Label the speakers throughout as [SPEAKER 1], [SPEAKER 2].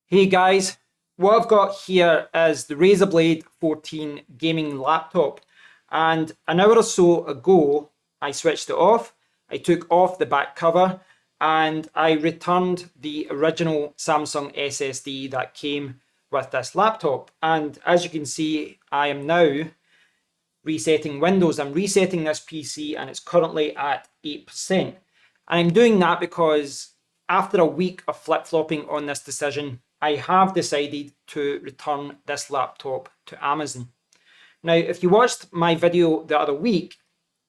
[SPEAKER 1] Hey guys, what I've got here is the Razer Blade 14 gaming laptop, and an hour or so ago I switched it off. I took off the back cover and I returned the original Samsung SSD that came with this laptop, and as you can see I am now resetting Windows. I'm resetting this PC and it's currently at 8%. And I'm doing that because after a week of flip-flopping on this decision, I have decided to return this laptop to Amazon. Now, if you watched my video the other week,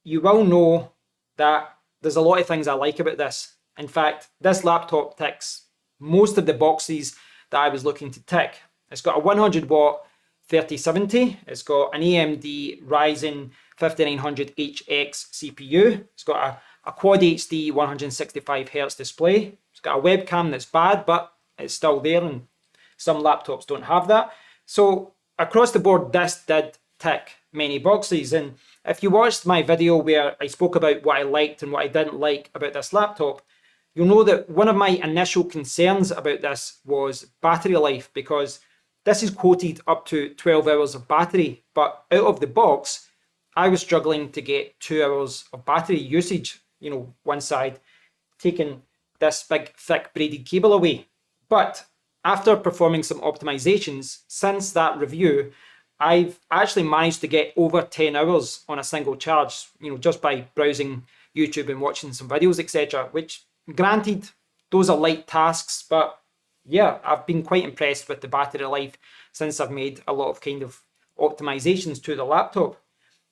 [SPEAKER 1] you will know that there's a lot of things I like about this. In fact, this laptop ticks most of the boxes that I was looking to tick. It's got a 100 watt 3070. It's got an AMD Ryzen 5900HX CPU. It's got a Quad HD 165Hz display. It's got a webcam that's bad, but it's still there, and some laptops don't have that. So across the board, this did tick many boxes. And if you watched my video where I spoke about what I liked and what I didn't like about this laptop, you'll know that one of my initial concerns about this was battery life, because this is quoted up to 12 hours of battery, but out of the box, I was struggling to get 2 hours of battery usage, once I'd taken this big, thick braided cable away. But after performing some optimizations since that review, I've actually managed to get over 10 hours on a single charge, just by browsing YouTube and watching some videos, etc. Which, granted, those are light tasks, but yeah, I've been quite impressed with the battery life since I've made a lot of kind of optimizations to the laptop.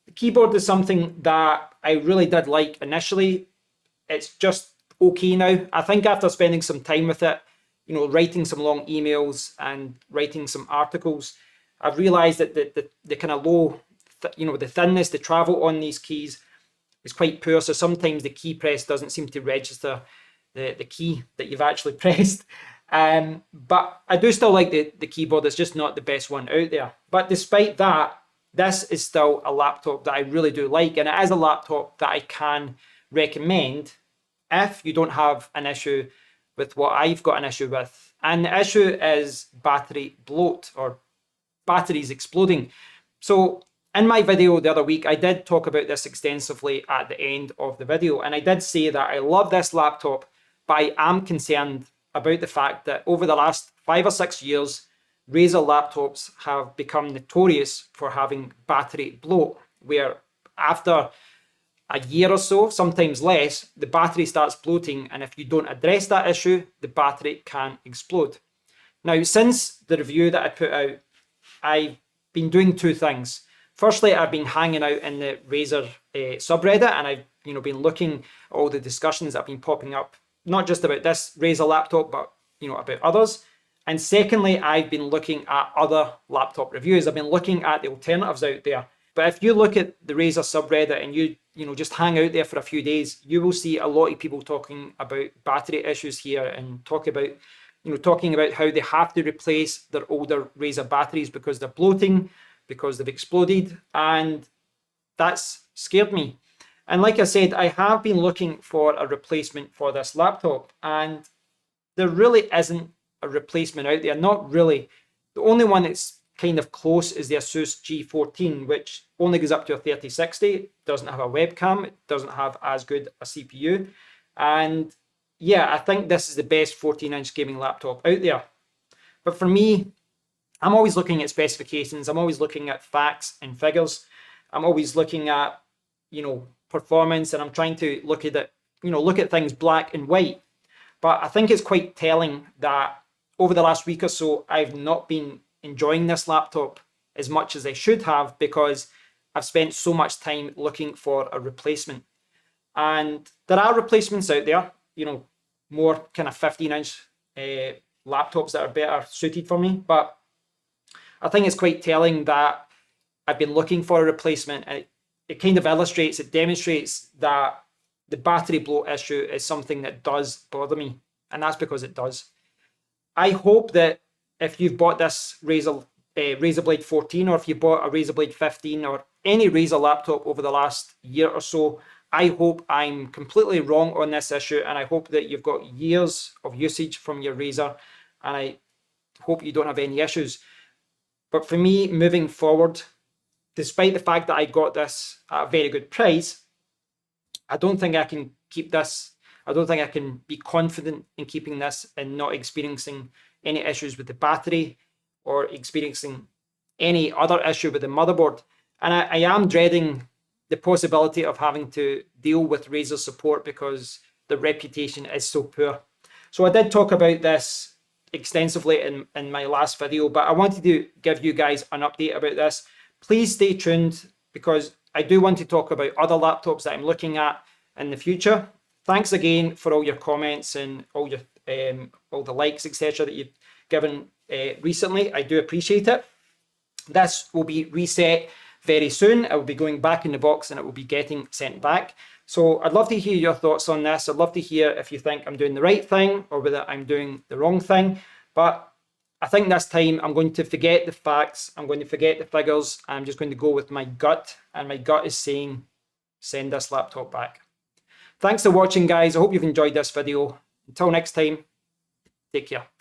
[SPEAKER 1] The keyboard is something that I really did like initially. It's just okay now. I think after spending some time with it, writing some long emails and writing some articles, I've realized that the kind of low, the thinness, the travel on these keys is quite poor. So sometimes the key press doesn't seem to register the key that you've actually pressed. But I do still like the keyboard. It's just not the best one out there. But despite that, this is still a laptop that I really do like. And it is a laptop that I can recommend if you don't have an issue with what I've got an issue with. And the issue is battery bloat, or batteries exploding. So in my video the other week, I did talk about this extensively at the end of the video. And I did say that I love this laptop, but I am concerned about the fact that over the last 5 or 6 years, Razer laptops have become notorious for having battery bloat, where after a year or so, sometimes less, the battery starts bloating, and if you don't address that issue, the battery can explode. Now, since the review that I put out, I've been doing two things. Firstly, I've been hanging out in the Razer subreddit, and I've been looking at all the discussions that have been popping up, not just about this Razer laptop, but about others. And secondly, I've been looking at other laptop reviews. I've been looking at the alternatives out there. But if you look at the Razer subreddit and you just hang out there for a few days, you will see a lot of people talking about battery issues here, and talking about how they have to replace their older Razer batteries because they're bloating, because they've exploded, and that's scared me. And like I said, I have been looking for a replacement for this laptop, and there really isn't a replacement out there. Not really. The only one that's kind of close is the Asus G14, which only goes up to a 3060, doesn't have a webcam, it doesn't have as good a CPU. And yeah, I think this is the best 14-inch gaming laptop out there. But for me, I'm always looking at specifications, I'm always looking at facts and figures, I'm always looking at, performance, and I'm trying to look at it, look at things black and white. But I think it's quite telling that over the last week or so, I've not been enjoying this laptop as much as I should have, because I've spent so much time looking for a replacement. And there are replacements out there, more kind of 15-inch laptops that are better suited for me. But I think it's quite telling that I've been looking for a replacement, and it kind of illustrates, it demonstrates that the battery bloat issue is something that does bother me, and that's because it does. I hope that if you've bought this Razer Blade 14, or if you bought a Razer Blade 15, or any Razer laptop over the last year or so, I hope I'm completely wrong on this issue, and I hope that you've got years of usage from your Razer, and I hope you don't have any issues. But for me, moving forward, despite the fact that I got this at a very good price, I don't think I can keep this. I don't think I can be confident in keeping this and not experiencing any issues with the battery or experiencing any other issue with the motherboard. And I am dreading the possibility of having to deal with Razer support because the reputation is so poor. So I did talk about this extensively in my last video, but I wanted to give you guys an update about this. Please stay tuned because I do want to talk about other laptops that I'm looking at in the future. Thanks again for all your comments and all the likes, etc. that you've given recently. I do appreciate it. This will be reset very soon. It will be going back in the box and it will be getting sent back. So I'd love to hear your thoughts on this. I'd love to hear if you think I'm doing the right thing or whether I'm doing the wrong thing. But I think this time I'm going to forget the facts. I'm going to forget the figures. I'm just going to go with my gut. And my gut is saying, send this laptop back. Thanks for watching, guys. I hope you've enjoyed this video. Until next time, take care.